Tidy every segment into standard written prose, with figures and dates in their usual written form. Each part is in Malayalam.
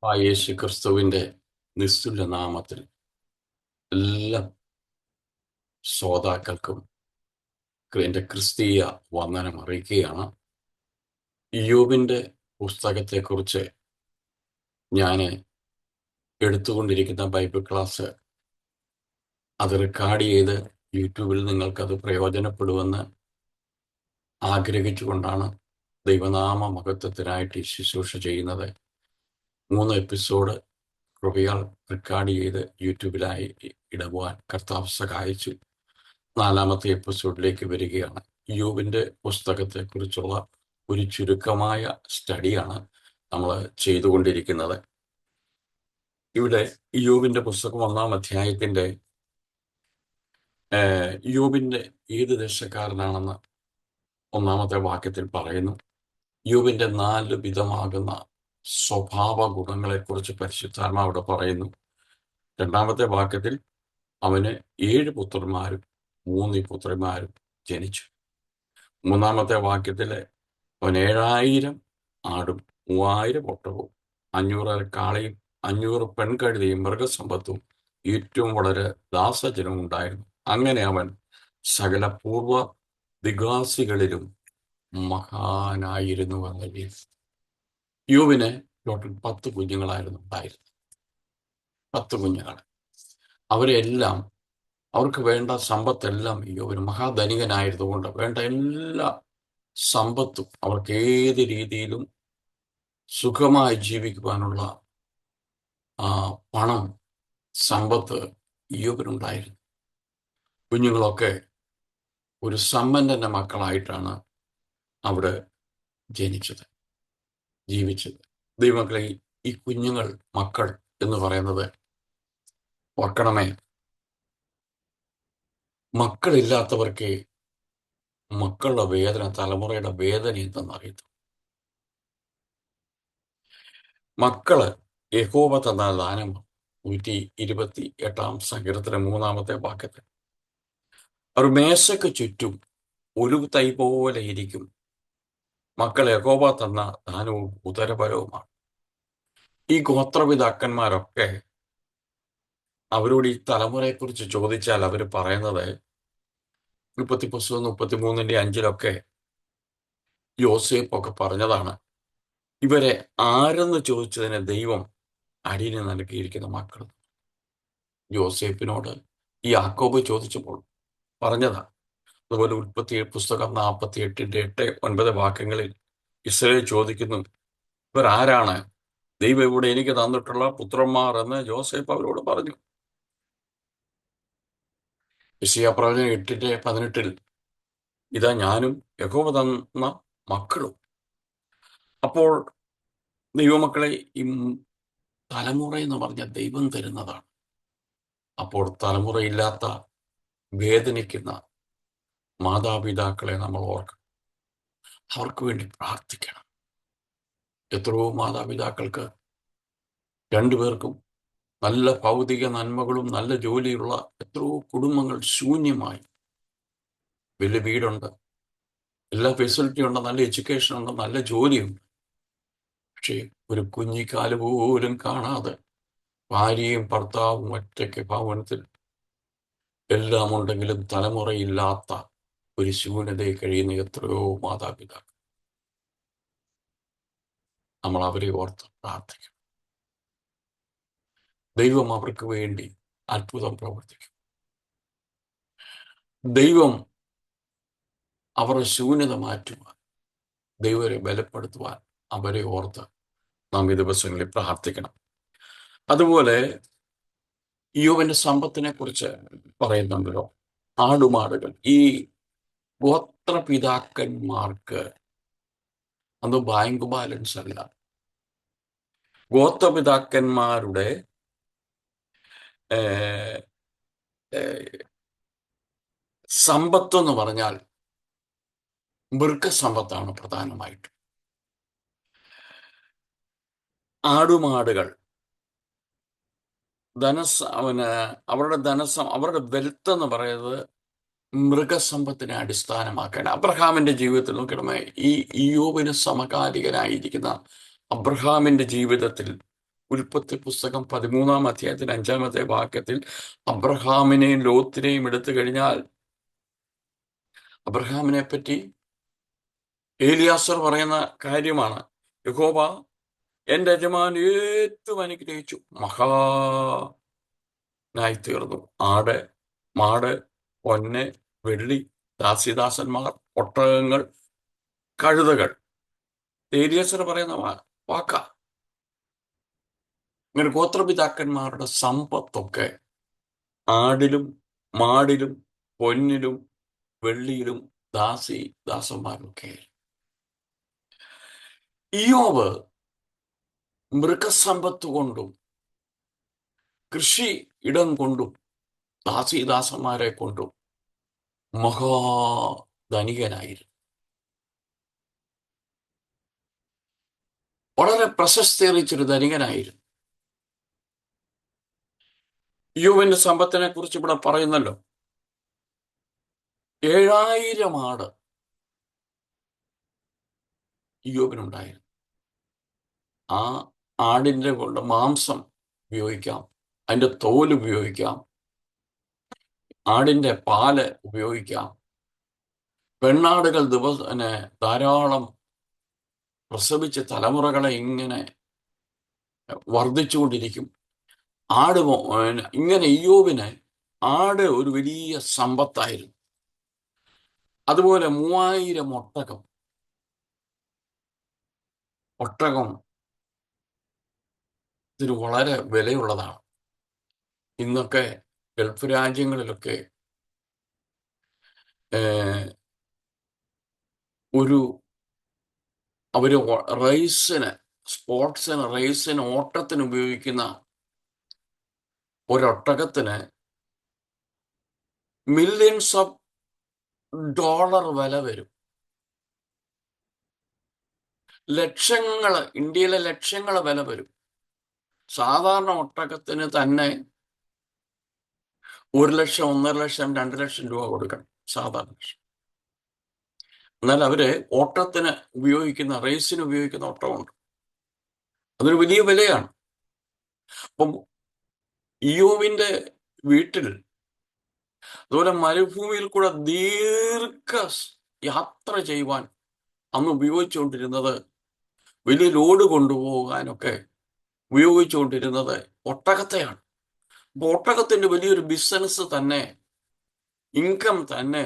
ആ യേശു ക്രിസ്തുവിന്റെ നിസ്തുല നാമത്തിൽ എല്ലാ ശ്രോതാക്കൾക്കും എൻ്റെ ക്രിസ്തീയ വന്ദനം അറിയിക്കുകയാണ്. ഇയ്യോബിന്റെ പുസ്തകത്തെക്കുറിച്ച് ഞാൻ എടുത്തുകൊണ്ടിരിക്കുന്ന ബൈബിൾ ക്ലാസ് അത് റെക്കോർഡ് ചെയ്ത് യൂട്യൂബിൽ നിങ്ങൾക്കത് പ്രയോജനപ്പെടുമെന്ന് ആഗ്രഹിച്ചുകൊണ്ടാണ് ദൈവനാമ മഹത്വത്തിനായിട്ട് ഈ ശുശ്രൂഷ ചെയ്യുന്നത്. 3 എപ്പിസോഡ് കൃപയാൽ റെക്കോർഡ് ചെയ്ത് യൂട്യൂബിലായി ഇടുവാൻ കർത്താവ് സഹായിച്ചു. 4ാമത്തെ എപ്പിസോഡിലേക്ക് വരികയാണ്. ഇയ്യോബിന്റെ പുസ്തകത്തെക്കുറിച്ചുള്ള ഒരു ചുരുക്കമായ സ്റ്റഡിയാണ് നമ്മൾ ചെയ്തുകൊണ്ടിരിക്കുന്നത്. ഇവിടെ ഇയ്യോബിന്റെ പുസ്തകം 1-ാം അധ്യായത്തിന്റെ ഇയ്യോബിന്റെ ഏത് ദേശക്കാരനാണെന്ന് 1-ാമത്തെ വാക്യത്തിൽ പറയുന്നു. ഇയ്യോബിന്റെ 4 വിധമാകുന്ന സ്വഭാവ ഗുണങ്ങളെക്കുറിച്ച് പരിശുദ്ധാത്മാവ് അവിടെ പറയുന്നു. 2ാമത്തെ വാക്യത്തിൽ അവന് 7 പുത്രന്മാരും 3 പുത്രിമാരും ജനിച്ചു. 3ാമത്തെ വാക്യത്തില് അവൻ 7000 ആടും 3000 ഒട്ടകവും 500 കാളയും 500 പെൺകഴുതയും മൃഗസമ്പത്തും ഏറ്റവും വളരെ ദാസജനവും ഉണ്ടായിരുന്നു. അങ്ങനെ അവൻ സകല പൂർവ്വ ദിഗാസികളിലും മഹാനായിരുന്നു എന്ന യോബിന് ടോട്ടൽ 10 കുഞ്ഞുങ്ങളായിരുന്നു ഉണ്ടായിരുന്നത്. 10 കുഞ്ഞുങ്ങൾ. അവരെല്ലാം അവർക്ക് വേണ്ട സമ്പത്തെല്ലാം യോബിന് മഹാധനികനായിരുന്നുകൊണ്ട് വേണ്ട എല്ലാ സമ്പത്തും അവർക്ക് ഏത് രീതിയിലും സുഖമായി ജീവിക്കുവാനുള്ള പണം സമ്പത്ത് യോബിനുണ്ടായിരുന്നു. കുഞ്ഞുങ്ങളൊക്കെ ഒരു സമ്പന്നന്റെ മക്കളായിട്ടാണ് അവിടെ ജനിച്ചത്, ജീവിച്ചത്. ദൈവമക്കളെ, ഈ കുഞ്ഞുങ്ങൾ മക്കൾ എന്ന് പറയുന്നത് ഓർക്കണമേ, മക്കളില്ലാത്തവർക്ക് മക്കളുടെ വേദന, തലമുറയുടെ വേദന എന്തെന്നറിയത്തു. മക്കള് യഹോവ തന്ന ദാനം. 128-ാം സങ്കീർത്തനം 3ാമത്തെ വാക്യത്തിൽ അവർ മേശയ്ക്ക് ചുറ്റും ഒരു തൈ പോലെ ഇരിക്കും. മക്കൾ യഹോവ തന്ന ദാനവും ഉദരപരവുമാണ്. ഈ ഗോത്രപിതാക്കന്മാരൊക്കെ അവരോട് ഈ തലമുറയെക്കുറിച്ച് ചോദിച്ചാൽ അവർ പറയുന്നത്, ഉൽപ്പത്തി പുസ്തകം 33-5 യോസേപ്പൊക്കെ പറഞ്ഞതാണ്, ഇവരെ ആരെന്ന് ചോദിച്ചതിന് ദൈവം അടിയന് നൽകിയിരിക്കുന്ന മക്കൾ. യോസേപ്പിനോട് ഈ യാക്കോബ് ചോദിച്ചപ്പോൾ പറഞ്ഞതാ. അതുപോലെ ഉൽപ്പത്തി പുസ്തകം 48-8-9 വാക്യങ്ങളിൽ ഇസ്രായേൽ ചോദിക്കുന്നു, ഇവർ ആരാണ്? ദൈവം ഇവിടെ എനിക്ക് തന്നിട്ടുള്ള പുത്രന്മാർ എന്ന് യോസേപ്പ് അവരോട് പറഞ്ഞു. യെശയ്യാപ്രവചനം 8-18 ഇതാ ഞാനും യഹോവ തന്ന മക്കളും. അപ്പോൾ ദൈവമക്കളെ, ഈ തലമുറ എന്ന് പറഞ്ഞ ദൈവം തരുന്നതാണ്. അപ്പോൾ തലമുറയില്ലാത്ത വേദനിക്കുന്ന മാതാപിതാക്കളെ നമ്മൾ ഓർക്കണം, അവർക്ക് വേണ്ടി പ്രാർത്ഥിക്കണം. എത്രയോ മാതാപിതാക്കൾക്ക് 2 പേർക്കും നല്ല ഭൗതിക നന്മകളും നല്ല ജോലിയുള്ള എത്രയോ കുടുംബങ്ങൾ ശൂന്യമായി. വലിയ വീടുണ്ട്, എല്ലാ ഫെസിലിറ്റി ഉണ്ട്, നല്ല എഡ്യൂക്കേഷൻ ഉണ്ട്, നല്ല ജോലിയുണ്ട്, പക്ഷേ ഒരു കുഞ്ഞിക്കാല് പോലും കാണാതെ ഭാര്യയും ഭർത്താവും ഒറ്റയ്ക്ക് ഭവനത്തിൽ എല്ലാം ഉണ്ടെങ്കിലും തലമുറയില്ലാത്ത ഒരു ശൂന്യതയിൽ കഴിയുന്ന എത്രയോ മാതാപിതാക്കൾ. നമ്മൾ അവരെ ഓർത്ത് പ്രാർത്ഥിക്കും. ദൈവം അവർക്ക് വേണ്ടി അത്ഭുതം പ്രവർത്തിക്കും. ദൈവം അവരുടെ ശൂന്യത മാറ്റുവാൻ, ദൈവരെ ബലപ്പെടുത്തുവാൻ അവരെ ഓർത്ത് നാം ഈ ദിവസങ്ങളിൽ പ്രാർത്ഥിക്കണം. അതുപോലെ ഇയ്യോബിന്റെ സമ്പത്തിനെ കുറിച്ച് പറയുന്നുണ്ടല്ലോ, ആടുമാടുകൾ. ഈ ഗോത്രപിതാക്കന്മാർക്ക് അത് ബാങ്ക് ബാലൻസ് അല്ല. ഗോത്രപിതാക്കന്മാരുടെ സമ്പത്ത് എന്ന് പറഞ്ഞാൽ മൃഗസമ്പത്താണ് പ്രധാനമായിട്ടും. ആടുമാടുകൾ അവരുടെ വെൽത്ത് എന്ന് പറയുന്നത് മൃഗസമ്പത്തിനെ അടിസ്ഥാനമാക്കാൻ. അബ്രഹാമിന്റെ ജീവിതത്തിൽ നോക്കണമേ, ഈ ഇയ്യോബിന് സമകാലികനായിരിക്കുന്ന അബ്രഹാമിന്റെ ജീവിതത്തിൽ ഉൽപ്പത്തി പുസ്തകം 13-ാം അധ്യായത്തിൽ 5-ാമത്തെ വാക്യത്തിൽ അബ്രഹാമിനെയും ലോത്തിനെയും എടുത്തു കഴിഞ്ഞാൽ അബ്രഹാമിനെ പറ്റി ഏലിയാസർ പറയുന്ന കാര്യമാണ്, യഹോവ എന്റെ യജമാൻ ഏറ്റവും അനുഗ്രഹിച്ചു, മഹാനായി തീർന്നു. ആട്, മാട്, പൊന്ന്, വെള്ളി, ദാസിദാസന്മാർ, ഒട്ടകങ്ങൾ, കഴുതകൾ. ഏലിയാസർ പറയുന്ന വാക്ക. ഇങ്ങനെ ഗോത്രപിതാക്കന്മാരുടെ സമ്പത്തൊക്കെ ആടിലും മാടിലും പൊന്നിലും വെള്ളിയിലും ദാസന്മാരൊക്കെ. ഇയ്യോബ് മൃഗസമ്പത്ത് കൊണ്ടും കൃഷി ഇടം കൊണ്ടും ദാസന്മാരെ കൊണ്ടും മഹാധനികനായിരുന്നു. വളരെ പ്രശസ്തിയറിയിച്ചൊരു ധനികനായിരുന്നു. ഇയ്യോബിന്റെ സമ്പത്തിനെ കുറിച്ച് ഇവിടെ പറയുന്നല്ലോ. 7000 ആട് ഇയ്യോബിനുണ്ടായിരുന്നു. ആ ആടിന്റെ കൊണ്ട് മാംസം ഉപയോഗിക്കാം, അതിന്റെ തോല് ഉപയോഗിക്കാം, ആടിന്റെ പാല് ഉപയോഗിക്കാം. പെണ്ണാടുകൾ ധാരാളം പ്രസവിച്ച് തലമുറകളെ ഇങ്ങനെ വർദ്ധിച്ചുകൊണ്ടിരിക്കും. ഇങ്ങനെ ഇയ്യോബിന് ആട് ഒരു വലിയ സമ്പത്തായിരുന്നു. അതുപോലെ 3000 ഒട്ടകം ഇതിന് വളരെ വിലയുള്ളതാണ്. ഇന്നൊക്കെ ഗൾഫ് രാജ്യങ്ങളിലൊക്കെ അവര് റേസിന് ഓട്ടത്തിന് ഉപയോഗിക്കുന്ന ഒരൊട്ടകത്തിന് മില്യൺസ് ഓഫ് ഡോളർ വില വരും. ഇന്ത്യയിലെ ലക്ഷങ്ങൾ വില വരും. സാധാരണ ഒട്ടകത്തിന് തന്നെ 1 ലക്ഷം, 1.5 ലക്ഷം, 2 ലക്ഷം രൂപ കൊടുക്കണം സാധാരണ. എന്നാൽ അവര് ഓട്ടത്തിന് ഉപയോഗിക്കുന്ന, റേസിന് ഉപയോഗിക്കുന്ന ഒട്ടകമുണ്ട്, അതൊരു വലിയ വിലയാണ്. അപ്പം ഇയ്യോബിന്റെ വീട്ടിൽ അതുപോലെ മരുഭൂമിയിൽ കൂടെ ദീർഘ യാത്ര ചെയ്യുവാൻ അന്ന് ഉപയോഗിച്ചുകൊണ്ടിരുന്നത്, വലിയ ലോഡ് കൊണ്ടുപോകാനൊക്കെ ഉപയോഗിച്ചുകൊണ്ടിരുന്നത് ഒട്ടകത്തെയാണ്. അപ്പൊ ഒട്ടകത്തിന്റെ വലിയൊരു ബിസിനസ് തന്നെ, ഇൻകം തന്നെ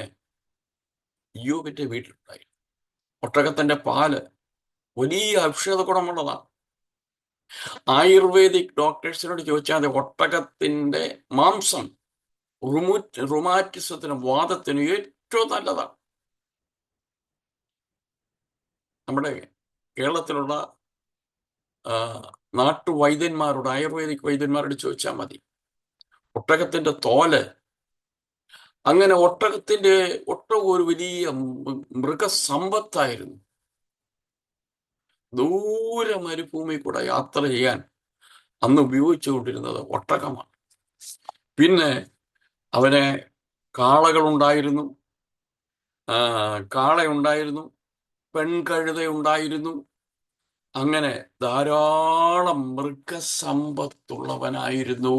ഇയ്യോബിന്റെ വീട്ടിലുണ്ടായി. ഒട്ടകത്തിന്റെ പാല് വലിയ ഔഷധ ഗുണമുള്ളതാണ്. ആയുർവേദിക് ഡോക്ടേഴ്സിനോട് ചോദിച്ചാൽ ഒട്ടകത്തിന്റെ മാംസം റുമാറ്റിസത്തിനും വാദത്തിനും ഏറ്റവും നല്ലതാണ്. നമ്മുടെ കേരളത്തിലുള്ള നാട്ടുവൈദ്യന്മാരോട്, ആയുർവേദിക് വൈദ്യന്മാരോട് ചോദിച്ചാൽ മതി. ഒട്ടകത്തിന്റെ തോല്, അങ്ങനെ ഒട്ടകം ഒരു വലിയ മൃഗസമ്പത്തായിരുന്നു. ദൂരെ മരുഭൂമി കൂടെ യാത്ര ചെയ്യാൻ അന്ന് ഉപയോഗിച്ചുകൊണ്ടിരുന്നത് ഒട്ടകമാണ്. പിന്നെ അവന് കാളകളുണ്ടായിരുന്നു, കാളയുണ്ടായിരുന്നു, പെൺകഴുതയുണ്ടായിരുന്നു. അങ്ങനെ ധാരാളം മൃഗസമ്പത്തുള്ളവനായിരുന്നു.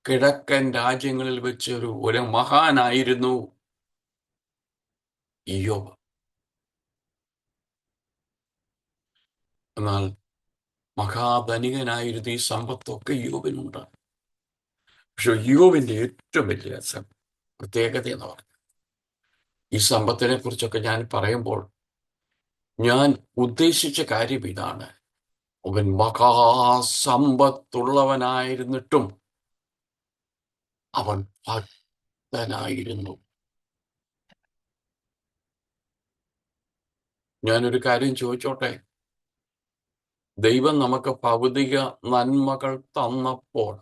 കിഴക്കൻ രാജ്യങ്ങളിൽ വെച്ച് ഒരു മഹാനായിരുന്നു ഇയ്യോബ്. എന്നാൽ മഹാധനികനായിരുന്നു. ഈ സമ്പത്തൊക്കെ ഇയ്യോബിനുണ്ട്. പക്ഷെ ഇയ്യോബിന്റെ ഏറ്റവും വലിയ പ്രത്യേകത എന്ന് പറഞ്ഞു, ഈ സമ്പത്തിനെ കുറിച്ചൊക്കെ ഞാൻ പറയുമ്പോൾ ഞാൻ ഉദ്ദേശിച്ച കാര്യം ഇതാണ്: അവൻ മഹാസമ്പത്തുള്ളവനായിരുന്നിട്ടും അവൻ ഭക്തനായിരുന്നു. ഞാനൊരു കാര്യം ചോദിച്ചോട്ടെ? ദൈവം നമുക്ക് ഭൗതിക നന്മകൾ തന്നപ്പോൾ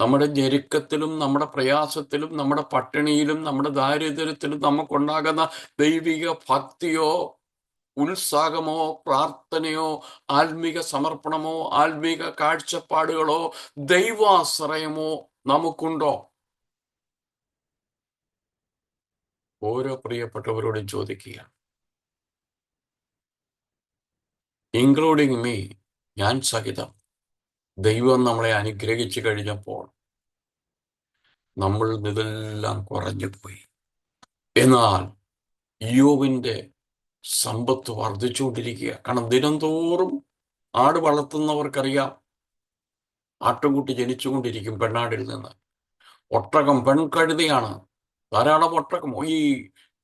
നമ്മുടെ ഞെരുക്കത്തിലും നമ്മുടെ പ്രയാസത്തിലും നമ്മുടെ പട്ടിണിയിലും നമ്മുടെ ദാരിദ്ര്യത്തിലും നമുക്കുണ്ടാകുന്ന ദൈവിക ഭക്തിയോ ഉത്സാഹമോ പ്രാർത്ഥനയോ ആത്മീക സമർപ്പണമോ ആത്മീക കാഴ്ചപ്പാടുകളോ ദൈവാശ്രയമോ നമുക്കുണ്ടോ? ഓരോ പ്രിയപ്പെട്ടവരോടും ചോദിക്കുക, ഇൻക്ലൂഡിങ് മീ. ഞാൻ സഹിതം ദൈവം നമ്മളെ അനുഗ്രഹിച്ചു കഴിഞ്ഞപ്പോൾ നമ്മൾ ഇതെല്ലാം കുറഞ്ഞു പോയി. എന്നാൽ ഇയ്യോബിന്റെ സമ്പത്ത് വർദ്ധിച്ചുകൊണ്ടിരിക്കുക. കാരണം ദിനംതോറും ആട് വളർത്തുന്നവർക്കറിയാം, ആട്ടുംകുട്ടി ജനിച്ചുകൊണ്ടിരിക്കും പെണ്ണാടിൽ നിന്ന്. ഒട്ടകം പെൺകഴുതയാണ്. ധാരാളം ഒട്ടകം. ഈ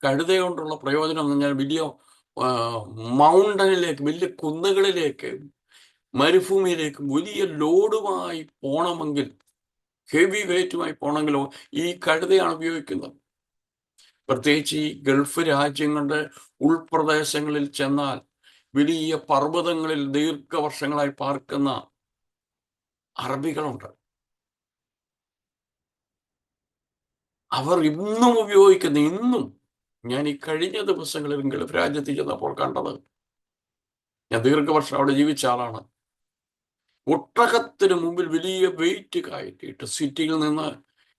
കഴുത കൊണ്ടുള്ള പ്രയോജനം എന്ന് പറഞ്ഞാൽ വലിയ മൗണ്ടനിലേക്ക്, വലിയ കുന്നുകളിലേക്ക്, മരുഭൂമിയിലേക്ക് വലിയ ലോഡുമായി പോണമെങ്കിൽ, ഹെവി വെയിറ്റുമായി പോകണമെങ്കിലോ ഈ കഴുതയാണ് ഉപയോഗിക്കുന്നത്. പ്രത്യേകിച്ച് ഈ ഗൾഫ് രാജ്യങ്ങളുടെ ഉൾപ്രദേശങ്ങളിൽ ചെന്നാൽ വലിയ പർവ്വതങ്ങളിൽ ദീർഘവർഷങ്ങളായി പാർക്കുന്ന അറബികളുണ്ട്. അവർ ഇന്നും ഉപയോഗിക്കുന്ന, ഇന്നും ഞാൻ ഈ കഴിഞ്ഞ ദിവസങ്ങളിൽ ഗൾഫ് രാജ്യത്ത് ചെന്നപ്പോൾ കണ്ടത്, ഞാൻ ദീർഘവർഷം അവിടെ ജീവിച്ച ആളാണ്, ഒട്ടകത്തിന് മുമ്പിൽ വലിയ വെയിറ്റ് കയറ്റിയിട്ട് സിറ്റിയിൽ നിന്ന്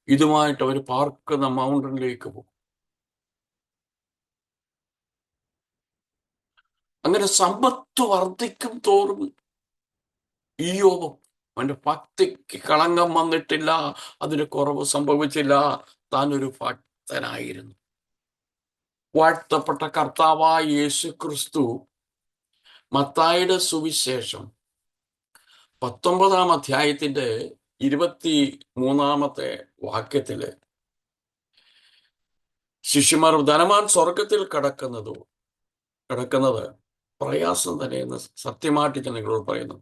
ഇതുമായിട്ട് അവർ പാർക്കുന്ന മൗണ്ടനിലേക്ക് പോകും. അങ്ങനെ സമ്പത്ത് വർദ്ധിക്കും തോറും ഇയ്യോബും അവന്റെ ഭക്തിക്ക് കളങ്കം വന്നിട്ടില്ല, അതിന് കുറവ് സംഭവിച്ചില്ല. താൻ ഒരു ഭക്തനായിരുന്നു. വാഴ്ത്തപ്പെട്ട കർത്താവായ യേശു ക്രിസ്തു മത്തായിയുടെ സുവിശേഷം 19-ാം അധ്യായത്തിന്റെ 23-ാമത്തെ വാക്യത്തില് ശിഷ്യന്മാർ ധനവാൻ സ്വർഗത്തിൽ കിടക്കുന്നത് പ്രയാസം തന്നെ എന്ന് സത്യമായിട്ട് ഞാൻ നിങ്ങളോട് പറയുന്നു.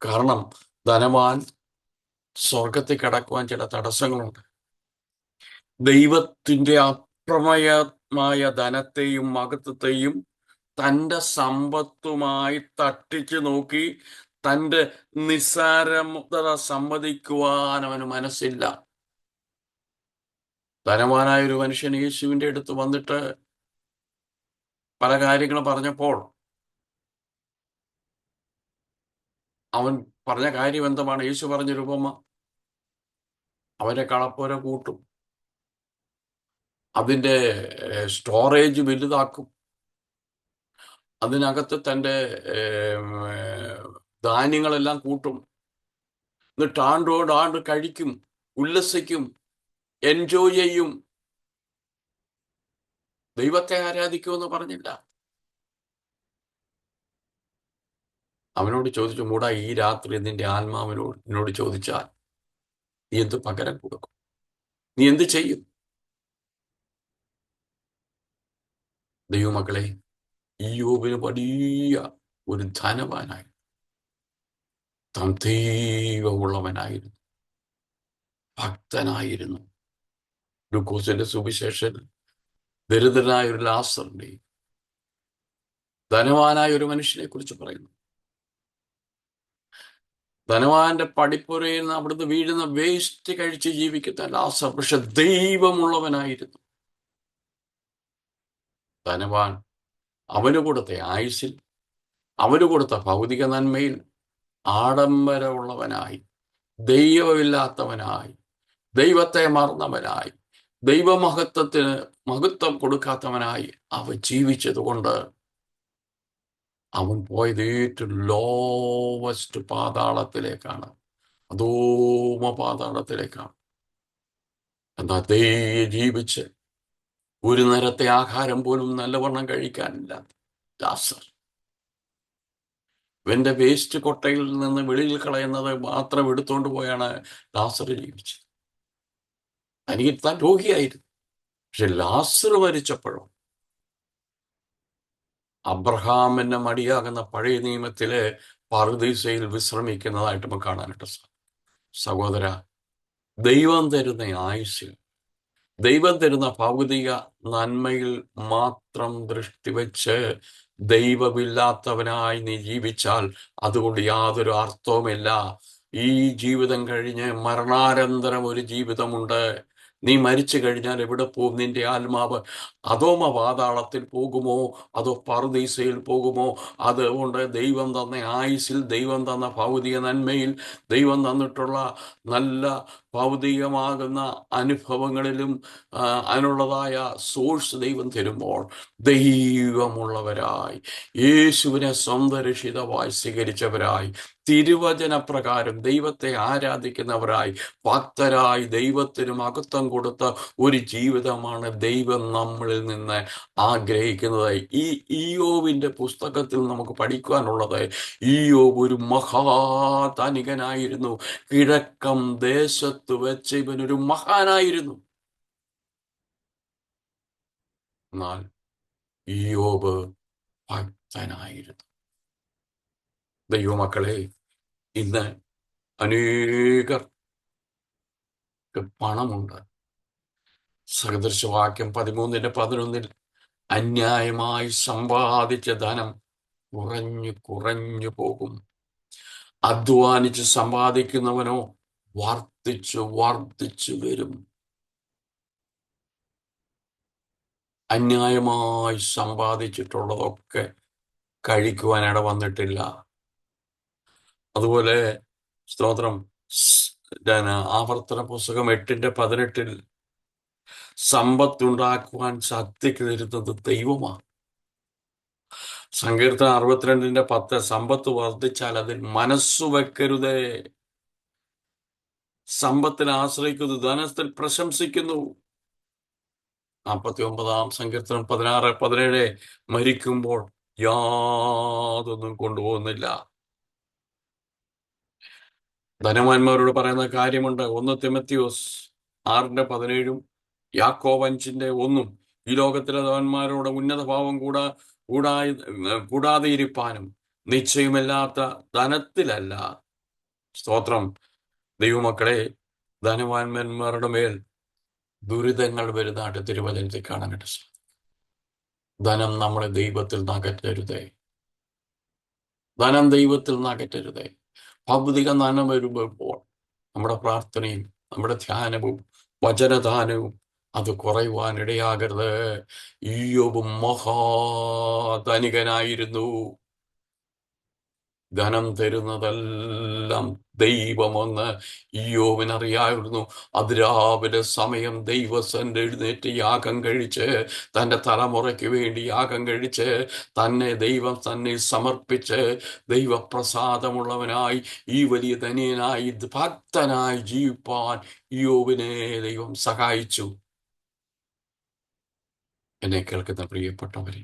കാരണം ധനവാൻ സ്വർഗത്തിൽ കിടക്കുവാൻ ചില തടസ്സങ്ങളുണ്ട്. ദൈവത്തിന്റെ അപ്രമേയമായ ധനത്തെയും മഹത്വത്തെയും തൻ്റെ സമ്പത്തുമായി തട്ടിച്ചു നോക്കി തൻ്റെ നിസ്സാരത സമ്മതിക്കുവാൻ അവന് മനസ്സില്ല. ധനവാനായ ഒരു മനുഷ്യൻ യേശുവിൻ്റെ അടുത്ത് വന്നിട്ട് പല കാര്യങ്ങളും പറഞ്ഞപ്പോൾ അവൻ പറഞ്ഞ കാര്യം എന്താണ്? യേശു പറഞ്ഞൊരു ഉപമ. അവന്റെ കളപ്പുര കൂട്ടും, അതിൻ്റെ സ്റ്റോറേജ് വലുതാക്കും, അതിനകത്ത് തൻ്റെ ധാന്യങ്ങളെല്ലാം കൂട്ടും, എന്നിട്ട് ആണ്ടോടാണ്ട് കഴിക്കും, ഉല്ലസിക്കും, എൻജോയ് ചെയ്യും. ദൈവത്തെ ആരാധിക്കുമെന്ന് പറഞ്ഞില്ല. അവനോട് ചോദിച്ചു, മൂടാ, ഈ രാത്രി നിന്റെ എന്നോട് ചോദിച്ചാൽ നീ എന്ത് പകരം കൊടുക്കും? നീ എന്ത് ചെയ്യും? ദൈവമക്കളെ, ഇയ്യോബിന് വലിയ ഒരു ധനവാനായി, താൻ ദൈവമുള്ളവനായിരുന്നു, ഭക്തനായിരുന്നു. ലൂക്കോസിന്റെ സുവിശേഷത്തിൽ ദരിദ്രനായ ഒരു ലാസറിന്റെ, ധനവാനായ ഒരു മനുഷ്യനെ കുറിച്ച് പറയുന്നു. ധനവാന്റെ പടിപ്പുരയിൽ നിന്ന് അവിടുന്ന് വീഴുന്ന വേസ്റ്റ് കഴിച്ച് ജീവിക്കുന്ന ലാസർ പക്ഷെ ദൈവമുള്ളവനായിരുന്നു. ധനവാൻ അവന് കൊടുത്ത ആയുസ്സിൽ, അവന് കൊടുത്ത ഭൗതിക നന്മയിൽ ആഡംബരമുള്ളവനായി, ദൈവമില്ലാത്തവനായി, ദൈവത്തെ മറന്നവനായി, മഹത്വം കൊടുക്കാത്തവനായി അവൻ ജീവിച്ചത് കൊണ്ട് അവൻ പോയത് ഏറ്റവും ലോവസ്റ്റ് പാതാളത്തിലേക്കാണ്, അധോമ പാതാളത്തിലേക്കാണ്. എന്നാൽ ജീവിച്ച് ഒരു നേരത്തെ ആഹാരം പോലും നല്ലവണ്ണം കഴിക്കാനില്ല ലാസർ. ഇവന്റെ വേസ്റ്റ് കൊട്ടയിൽ നിന്ന് വെളിയിൽ കളയുന്നത് മാത്രം എടുത്തുകൊണ്ട് പോയാണ് ലാസർ ജീവിച്ചത്. തനിക്ക് താൻ രോഗിയായിരുന്നു. പക്ഷെ ലാസർ മരിച്ചപ്പോഴും അബ്രഹാമിന്റെ മടിയാകുന്ന പഴയ നിയമത്തിലെ പറുദീസയിൽ വിശ്രമിക്കുന്നതായിട്ട് നമുക്ക് കാണാനായിട്ട് സഹോദര, ദൈവം തരുന്ന ആയുസ്സിൽ, ദൈവം തരുന്ന ഭൗതിക നന്മയിൽ മാത്രം ദൃഷ്ടിവെച്ച് ദൈവമില്ലാത്തവനായി നീ ജീവിച്ചാൽ അതുകൊണ്ട് യാതൊരു അർത്ഥവുമില്ല. ഈ ജീവിതം കഴിഞ്ഞ് മരണാനന്തരം ഒരു ജീവിതമുണ്ട്. നീ മരിച്ചു കഴിഞ്ഞാൽ എവിടെ പോകും? നിന്റെ ആത്മാവ് അധോമ പാതാളത്തിൽ പോകുമോ അതോ പറുദീസയിൽ പോകുമോ? അതുകൊണ്ട് ദൈവം തന്ന ആയുസ്സിൽ, ദൈവം തന്ന ഭൗതിക നന്മയിൽ, ദൈവം തന്നിട്ടുള്ള നല്ല ഭൗതികമാകുന്ന അനുഭവങ്ങളിലും അതിനുള്ളതായ സോഴ്സ് ദൈവം തരുമ്പോൾ ദൈവമുള്ളവരായി, യേശുവിനെ സ്വന്തം രക്ഷിതാവായി സ്വീകരിച്ചവരായി, തിരുവചന പ്രകാരം ദൈവത്തെ ആരാധിക്കുന്നവരായി, ഭക്തരായി, ദൈവത്തിന് മഹത്വം കൊടുത്ത ഒരു ജീവിതമാണ് ദൈവം നമ്മളിൽ നിന്ന് ആഗ്രഹിക്കുന്നത്. ഈ ഇയ്യോബിന്റെ പുസ്തകത്തിൽ നമുക്ക് പഠിക്കുവാനുള്ളത്, ഇയ്യോബ് ഒരു മഹാധനികനായിരുന്നു. കിഴക്കൻ ദേശത്ത് വെച്ച് ഇവനൊരു മഹാനായിരുന്നു. എന്നാൽ ഇയ്യോബ് ഭക്തനായിരുന്നു. ദൈവമക്കളെ, ഇന്ന് അനേകർക്ക് പണമുണ്ട്. സദൃശവാക്യം 13:11 അന്യായമായി സമ്പാദിച്ച ധനം കുറഞ്ഞു കുറഞ്ഞു പോകും, അധ്വാനിച്ച് സമ്പാദിക്കുന്നവനോ വർദ്ധിച്ചു വർദ്ധിച്ചു വരും. അന്യായമായി സമ്പാദിച്ചിട്ടുള്ളതൊക്കെ കഴിക്കുവാൻ ഇട വന്നിട്ടില്ല. അതുപോലെ സ്തോത്രം, ആവർത്തന പുസ്തകം 8:18 സമ്പത്തുണ്ടാക്കുവാൻ ശക്തിക്ക് തരുന്നത് ദൈവമാണ്. സങ്കീർത്തനം 62:10 സമ്പത്ത് വർദ്ധിച്ചാൽ അതിൽ മനസ്സു വെക്കരുതേ. സമ്പത്തിൽ ആശ്രയിക്കുന്നു, ധനത്തിൽ പ്രശംസിക്കുന്നു. 49 സങ്കീർത്തനം 16-17 മരിക്കുമ്പോൾ യാതൊന്നും കൊണ്ടുപോകുന്നില്ല. ധനവാന്മാരോട് പറയുന്ന കാര്യമുണ്ട്. 1 തിമോഥെയോസ് 6:17 യാക്കോബ് 5:1 ഈ ലോകത്തിലെ ധനവാന്മാരോട് ഉന്നത ഭാവം കൂടാതെ ഇരിപ്പാനും നിശ്ചയമില്ലാത്ത ധനത്തിലല്ല. സ്തോത്രം. ദൈവമക്കളെ, ധനവാന്മാരുടെ മേൽ ദുരിതങ്ങൾ വരുന്നതായിട്ട് തിരുവചനത്തിൽ കാണാനായിട്ട് സാധിക്കും. ധനം നമ്മളെ ദൈവത്തിൽ നിന്ന് അകറ്റരുതേ. ധനം ദൈവത്തിൽ നിന്ന് അകറ്റരുതേ. ഭൗതിക ധനം വരുമ്പോൾ നമ്മുടെ പ്രാർത്ഥനയും നമ്മുടെ ധ്യാനവും വചനദാനവും അത് കുറയുവാൻ ഇടയാകരുത്. ഇയ്യോബ് മഹാധനികനായിരുന്നു. ധനം തരുന്നതെല്ലാം ദൈവമെന്ന് ഇയ്യോബിനറിയായിരുന്നു. അതിരാവിലെ സമയം ദൈവസന്നിധിയിൽ എഴുന്നേറ്റ് യാഗം കഴിച്ച്, തൻ്റെ തലമുറയ്ക്ക് വേണ്ടി യാഗം കഴിച്ച്, തന്നെ ദൈവം തന്നെ സമർപ്പിച്ച്, ദൈവപ്രസാദമുള്ളവനായി, ഈ വലിയ ധനിയനായി, ഭക്തനായി ജീവിപ്പാൻ ഇയ്യോബിനെ ദൈവം സഹായിച്ചു. എന്നെ കേൾക്കുന്ന പ്രിയപ്പെട്ടവരെ,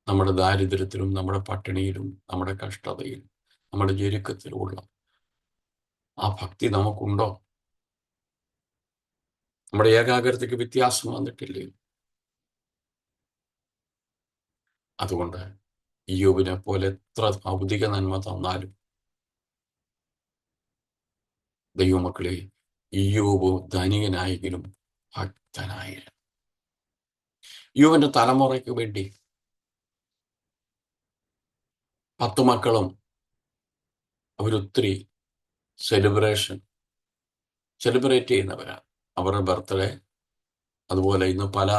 നമ്മുടെ ദാരിദ്ര്യത്തിലും നമ്മുടെ പട്ടിണിയിലും നമ്മുടെ കഷ്ടതയിലും നമ്മുടെ ഞെരുക്കത്തിലുമുള്ള ആ ഭക്തി നമുക്കുണ്ടോ? നമ്മുടെ ഏകാഗ്രതയ്ക്ക് വ്യത്യാസം വന്നിട്ടില്ലേ? അതുകൊണ്ട് ഇയ്യോബിനെ പോലെ എത്ര ഭൗതിക നന്മ തന്നാലും ദൈവമക്കളെ, ഇയ്യോബ് ധനികനായെങ്കിലും ഭക്തനായിരുന്നു. ഇയ്യോബിന്റെ തലമുറയ്ക്ക് വേണ്ടി 10 മക്കളും അവരൊത്തിരി സെലിബ്രേറ്റ് ചെയ്യുന്നവരാണ്. അവരുടെ ബർത്ത്ഡേ, അതുപോലെ ഇന്ന് പല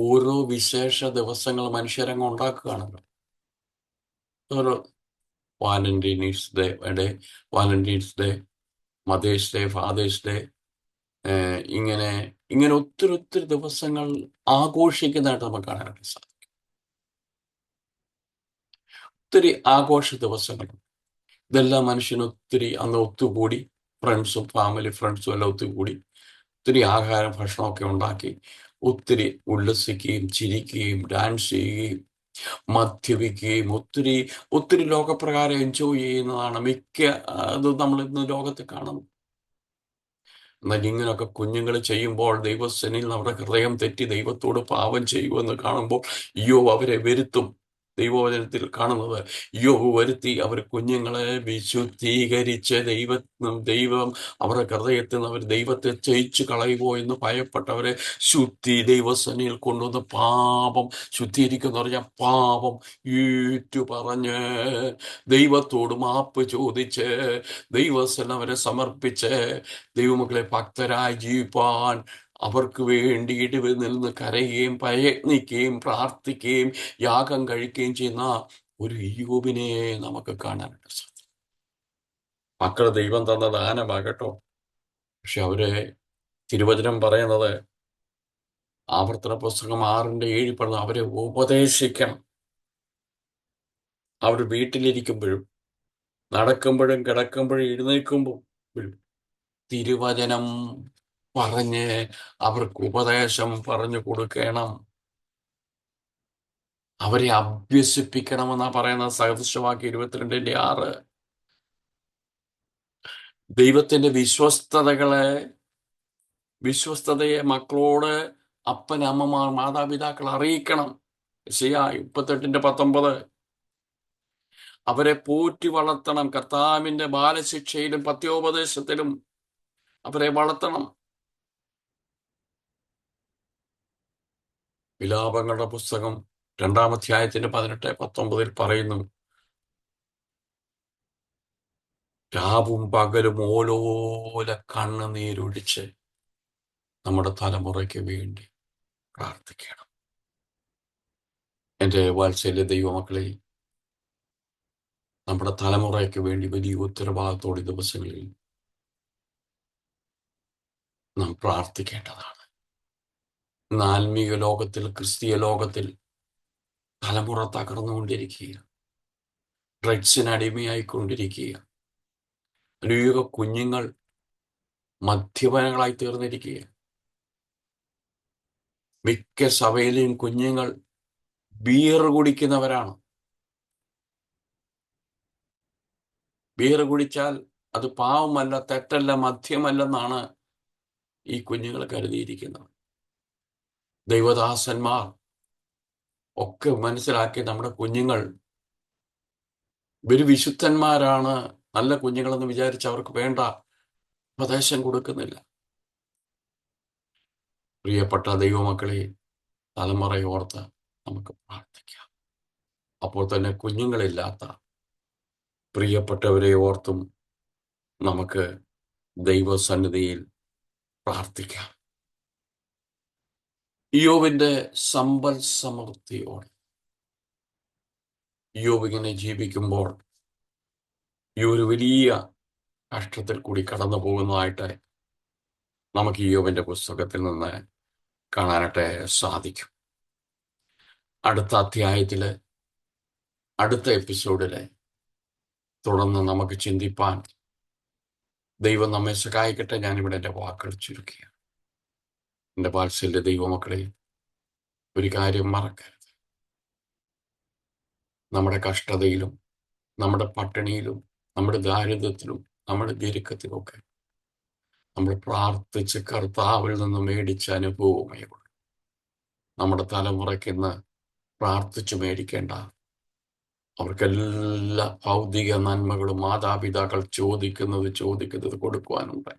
ഓരോ വിശേഷ ദിവസങ്ങൾ മനുഷ്യരങ്ങ് ഉണ്ടാക്കുകയാണല്ലോ. ഓരോ Valentine's day, mother's day, father's day, ഇങ്ങനെ ഒത്തിരി ദിവസങ്ങൾ ആഘോഷിക്കുന്നതായിട്ട് നമുക്ക് കാണാനായിട്ട് സാധിക്കും. ഒത്തിരി ആഘോഷ ദിവസങ്ങൾ, ഇതെല്ലാം മനുഷ്യനൊത്തിരി അന്ന് ഒത്തുകൂടി, ഫ്രണ്ട്സും എല്ലാം ഒത്തുകൂടി ഒത്തിരി ആഹാരം ഭക്ഷണമൊക്കെ ഉണ്ടാക്കി ഒത്തിരി ഉല്ലസിക്കുകയും ചിരിക്കുകയും ഡാൻസ് ചെയ്യുകയും മദ്യപിക്കുകയും ഒത്തിരി ലോകപ്രകാരം എൻജോയ് ചെയ്യുന്നതാണ് മിക്ക അതും നമ്മൾ ഇന്ന് ലോകത്ത് കാണുന്നു. എന്നാൽ ഇങ്ങനെയൊക്കെ കുഞ്ഞുങ്ങൾ ചെയ്യുമ്പോൾ ദൈവസേനയിൽ നമ്മുടെ ഹൃദയം തെറ്റി ദൈവത്തോട് പാപം ചെയ്യുമെന്ന് കാണുമ്പോൾ ഇയ്യോബ് അവരെ വരുത്തും. ദൈവവചനത്തിൽ കാണുന്നത് യോബ് വരുത്തി അവർ കുഞ്ഞുങ്ങളെ വിശുദ്ധീകരിച്ച് ദൈവം അവരുടെ ഹൃദയത്തിൽ നിന്ന് അവർ ദൈവത്തെ ജയിച്ചു കളയുമോ എന്ന് ഭയപ്പെട്ടവരെ ദൈവസേനയിൽ കൊണ്ടുവന്ന് പാപം ശുദ്ധീകരിക്കുന്ന പറഞ്ഞാൽ പാപം പറഞ്ഞ് ദൈവത്തോട് മാപ്പ് ചോദിച്ച് ദൈവസേന അവരെ സമർപ്പിച്ച് ദൈവമക്കളെ ഭക്തരായി ജീവിപ്പാൻ അവർക്ക് വേണ്ടി ഇടിവിൽ നിന്ന് കരയുകയും പ്രയത്നിക്കുകയും പ്രാർത്ഥിക്കുകയും യാഗം കഴിക്കുകയും ചെയ്യുന്ന ഒരു ഇയ്യോബിനെ നമുക്ക് കാണാനായിട്ട് സാധിക്കും. മക്കൾ ദൈവം തന്ന ദാനമാകട്ടോ. പക്ഷെ അവരെ തിരുവചനം പറയുന്നത്, ആവർത്തന പുസ്തകം 6:7 പറഞ്ഞ അവരെ ഉപദേശിക്കണം. അവർ വീട്ടിലിരിക്കുമ്പോഴും നടക്കുമ്പോഴും കിടക്കുമ്പോഴും എഴുന്നേൽക്കുമ്പോഴും തിരുവചനം പറഞ്ഞ് അവർക്ക് ഉപദേശം പറഞ്ഞു കൊടുക്കണം. അവരെ അഭ്യസിപ്പിക്കണമെന്നാ പറയുന്നത്. സദൃശവാക്യം 22:6. ദൈവത്തിന്റെ വിശ്വസ്തതയെ മക്കളോട് അപ്പനമ്മമാർ മാതാപിതാക്കൾ അറിയിക്കണം. യെശയ്യാ 38:19. അവരെ പോറ്റി വളർത്തണം. കർത്താവിന്റെ ബാലശിക്ഷയിലും പത്യോപദേശത്തിലും അവരെ വളർത്തണം. വിലാപങ്ങളുടെ പുസ്തകം 2-ാം അധ്യായത്തിന്റെ 18-19 പറയുന്നു, രാവും പകലും ഓലോലെ കണ്ണുനീരൊഴിച്ച് നമ്മുടെ തലമുറയ്ക്ക് വേണ്ടി പ്രാർത്ഥിക്കണം. എൻ്റെ വാത്സല്യ ദൈവമക്കളെ, നമ്മുടെ തലമുറയ്ക്ക് വേണ്ടി വലിയ ഉത്തരവാദിത്തോടെ ഈ ദിവസങ്ങളിൽ നാം പ്രാർത്ഥിക്കേണ്ടതാണ്. ഇന്ന് ആത്മീയ ലോകത്തിൽ, ക്രിസ്തീയ ലോകത്തിൽ തലമുറ തകർന്നുകൊണ്ടിരിക്കുക, ഡ്രഗ്സിന് അടിമയായിക്കൊണ്ടിരിക്കുക. അനേക കുഞ്ഞുങ്ങൾ മദ്യപാനികളായി തീർന്നിരിക്കുക. മിക്ക സഭയിലെയും കുഞ്ഞുങ്ങൾ ബിയർ കുടിക്കുന്നവരാണ്. ബിയർ കുടിച്ചാൽ അത് പാവമല്ല, തെറ്റല്ല, മദ്യമല്ലെന്നാണ് ഈ കുഞ്ഞുങ്ങൾ കരുതിയിരിക്കുന്നത്. ദൈവദാസന്മാർ ഒക്കെ മനസ്സിലാക്കി നമ്മുടെ കുഞ്ഞുങ്ങൾ ഇവര് വിശുദ്ധന്മാരാണ്, നല്ല കുഞ്ഞുങ്ങളെന്ന് വിചാരിച്ച് അവർക്ക് വേണ്ട ഉപദേശം കൊടുക്കുന്നില്ല. പ്രിയപ്പെട്ട ദൈവമക്കളെ, തലമുറയോർത്ത് നമുക്ക് പ്രാർത്ഥിക്കാം. അപ്പോൾ തന്നെ കുഞ്ഞുങ്ങളില്ലാത്ത പ്രിയപ്പെട്ടവരെ ഓർത്തും നമുക്ക് ദൈവസന്നിധിയിൽ പ്രാർത്ഥിക്കാം. ഇയ്യോബിന്റെ സമ്പൽ സമൃദ്ധിയോടെ ഇയ്യോബ് ഇങ്ങനെ ജീവിക്കുമ്പോൾ ഈ ഒരു വലിയ കഷ്ടത്തിൽ കൂടി കടന്നു പോകുന്നതായിട്ട് നമുക്ക് ഇയ്യോബിന്റെ പുസ്തകത്തിൽ നിന്ന് കാണാനായിട്ട് സാധിക്കും. അടുത്ത അധ്യായത്തില്, അടുത്ത എപ്പിസോഡില് തുടർന്ന് നമുക്ക് ചിന്തിപ്പാൻ ദൈവം നമ്മെ സഹായിക്കട്ടെ. ഞാനിവിടെ എൻ്റെ വാക്കുകൾ ചുരുക്കുക. എൻ്റെ വാത്സല്യ ദൈവമക്കളെ, ഒരു കാര്യം മറക്കരുത്. നമ്മുടെ കഷ്ടതയിലും നമ്മുടെ പട്ടിണിയിലും നമ്മുടെ ദാരിദ്ര്യത്തിലും നമ്മുടെ ഞെരുക്കത്തിലുമൊക്കെ നമ്മൾ പ്രാർത്ഥിച്ച് കർത്താവിൽ നിന്ന് മേടിച്ച അനുഭവമേ ഉള്ളൂ. നമ്മുടെ തലമുറയ്ക്ക് ഇന്ന് പ്രാർത്ഥിച്ചു മേടിക്കേണ്ട അവർക്കെല്ലാ ഭൗതിക നന്മകളും മാതാപിതാക്കൾ ചോദിക്കുന്നത് കൊടുക്കുവാനുണ്ട്.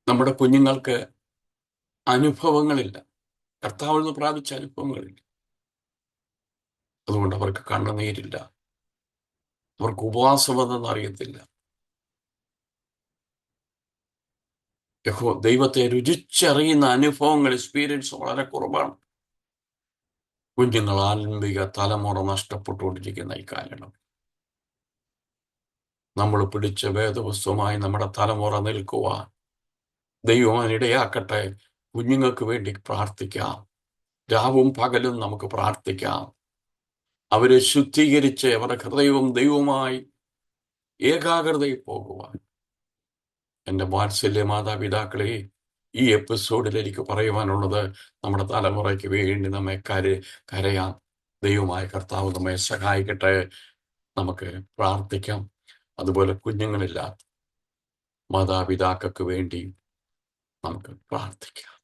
നമ്മുടെ കുഞ്ഞുങ്ങൾക്ക് അനുഭവങ്ങളില്ല, കർത്താവിൽ നിന്ന് പ്രാപിച്ച അനുഭവങ്ങളില്ല. അതുകൊണ്ട് അവർക്ക് കണ്ണുനീരില്ല, അവർക്ക് ഉപവാസമെന്ന് അറിയത്തില്ല. ദൈവത്തെ രുചിച്ചറിയുന്ന അനുഭവങ്ങൾ, എക്സ്പീരിയൻസ് വളരെ കുറവാണ്. കുഞ്ഞുങ്ങൾ ആത്മീക തലമുറ നഷ്ടപ്പെട്ടുകൊണ്ടിരിക്കുന്ന ഈ കാലം നമ്മൾ പിടിച്ച വേദപുസ്തകമായി നമ്മുടെ തലമുറ നിൽക്കുവാൻ ദൈവം ഇടയാക്കട്ടെ. കുഞ്ഞുങ്ങൾക്ക് വേണ്ടി പ്രാർത്ഥിക്കാം. രാവും പകലും നമുക്ക് പ്രാർത്ഥിക്കാം. അവരെ ശുദ്ധീകരിച്ച് അവരുടെ ഹൃദയവും ദൈവവുമായി ഏകാഗ്രതയിൽ പോകുവാൻ. എൻ്റെ വാത്സല്യ മാതാപിതാക്കളെ, ഈ എപ്പിസോഡിൽ എനിക്ക് പറയുവാനുള്ളത്, നമ്മുടെ തലമുറയ്ക്ക് വേണ്ടി നമ്മെ കരയാം. ദൈവമായ കർത്താവ് നമ്മെ സഹായിക്കട്ടെ. നമുക്ക് പ്രാർത്ഥിക്കാം. അതുപോലെ കുഞ്ഞുങ്ങളില്ലാത്ത മാതാപിതാക്കൾക്ക് വേണ്ടി നമുക്ക് പ്രാർത്ഥിക്കാം.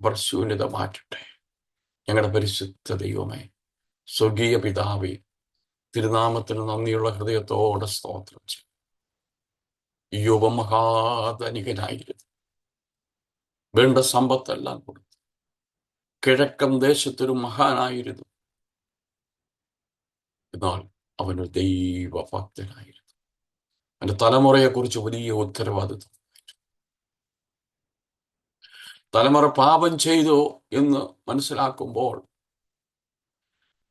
അവർ ശൂന്യത മാറ്റട്ടെ. ഞങ്ങളുടെ പരിശുദ്ധ ദൈവമേ, സ്വർഗീയ പിതാവേ, തിരുനാമത്തിന് നന്ദിയുള്ള ഹൃദയത്തോടെ സ്തോത്രം ചെയ്യും. ഇയ്യോബ് മഹാധനികനായിരുന്നു. വേണ്ട സമ്പത്തെല്ലാം കൊടുത്തു. കിഴക്കൻ ദേശത്തൊരു മഹാനായിരുന്നു. എന്നാൽ അവനൊരു ദൈവഭക്തനായിരുന്നു. അവന്റെ തലമുറയെക്കുറിച്ച് വലിയ ഉത്തരവാദിത്വം. തലമുറ പാപം ചെയ്തു എന്ന് മനസ്സിലാക്കുമ്പോൾ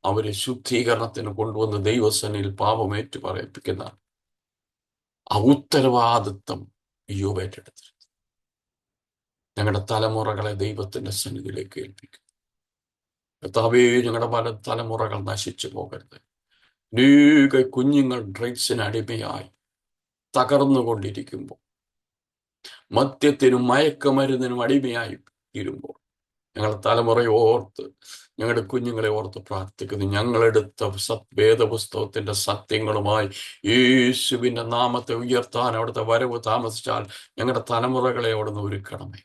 അവരെ ശുദ്ധീകരണത്തിന് കൊണ്ടുവന്ന് ദൈവസേനയിൽ പാപമേറ്റു പറയിപ്പിക്കുന്ന ആ ഉത്തരവാദിത്വം യോബ് ഏറ്റെടുത്തു. ഞങ്ങളുടെ തലമുറകളെ ദൈവത്തിന്റെ സന്നിധിയിലേക്ക് ഏൽപ്പിക്കും. കർത്താവേ, ഞങ്ങളുടെ പല തലമുറകൾ നശിച്ചു പോകരുത്. അനേക കുഞ്ഞുങ്ങൾ ഡ്രഗ്സിന് അടിമയായി തകർന്നുകൊണ്ടിരിക്കുമ്പോൾ, മദ്യത്തിനും മയക്കമരുന്നിനും അടിമയായി തീരുമ്പോൾ, ഞങ്ങളുടെ തലമുറയെ ഓർത്ത്, ഞങ്ങളുടെ കുഞ്ഞുങ്ങളെ ഓർത്ത് പ്രാർത്ഥിക്കുന്നു. ഞങ്ങളെടുത്ത വേദപുസ്തകത്തിന്റെ സത്യങ്ങളുമായി യേശുവിന്റെ നാമത്തെ ഉയർത്താൻ അവിടുത്തെ വരവ് താമസിച്ചാൽ ഞങ്ങളുടെ തലമുറകളെ അവിടുന്ന് ഒരുക്കണമേ.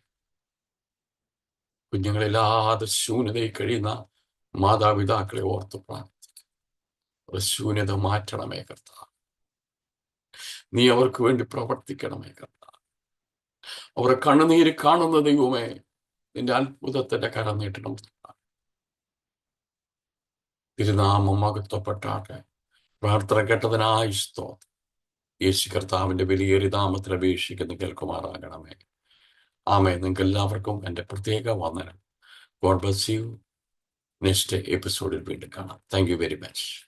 കുഞ്ഞുങ്ങളില്ലാതെ ശൂന്യതയിൽ കഴിയുന്ന മാതാപിതാക്കളെ ഓർത്ത് പ്രാർത്ഥിക്കും. ശൂന്യത മാറ്റണമേ കർത്താവ്. നീ അവർക്ക് വേണ്ടി പ്രവർത്തിക്കണമേ കർത്താവ്. അവരെ കണ്ണുനീര് കാണുന്ന ദൈവമേ, നിന്റെ അത്ഭുതത്തിന്റെ കരം നീട്ടണം. തിരുനാമം മഹത്വപ്പെട്ടാട്ടെ. പ്രാർത്ഥന കേട്ടതിനായി സ്തോത്രം. യേശു കർത്താവിന്റെ വിലയേറിയ നാമത്തിൽ അപേക്ഷിക്കുന്ന കേൾക്കുമാറാകണമേ. ആമേൻ. നിങ്ങൾക്ക് എല്ലാവർക്കും എൻ്റെ പ്രത്യേക വന്ദനം. God bless you. നെക്സ്റ്റ് എപ്പിസോഡിൽ വീണ്ടും കാണാം. Thank you very much.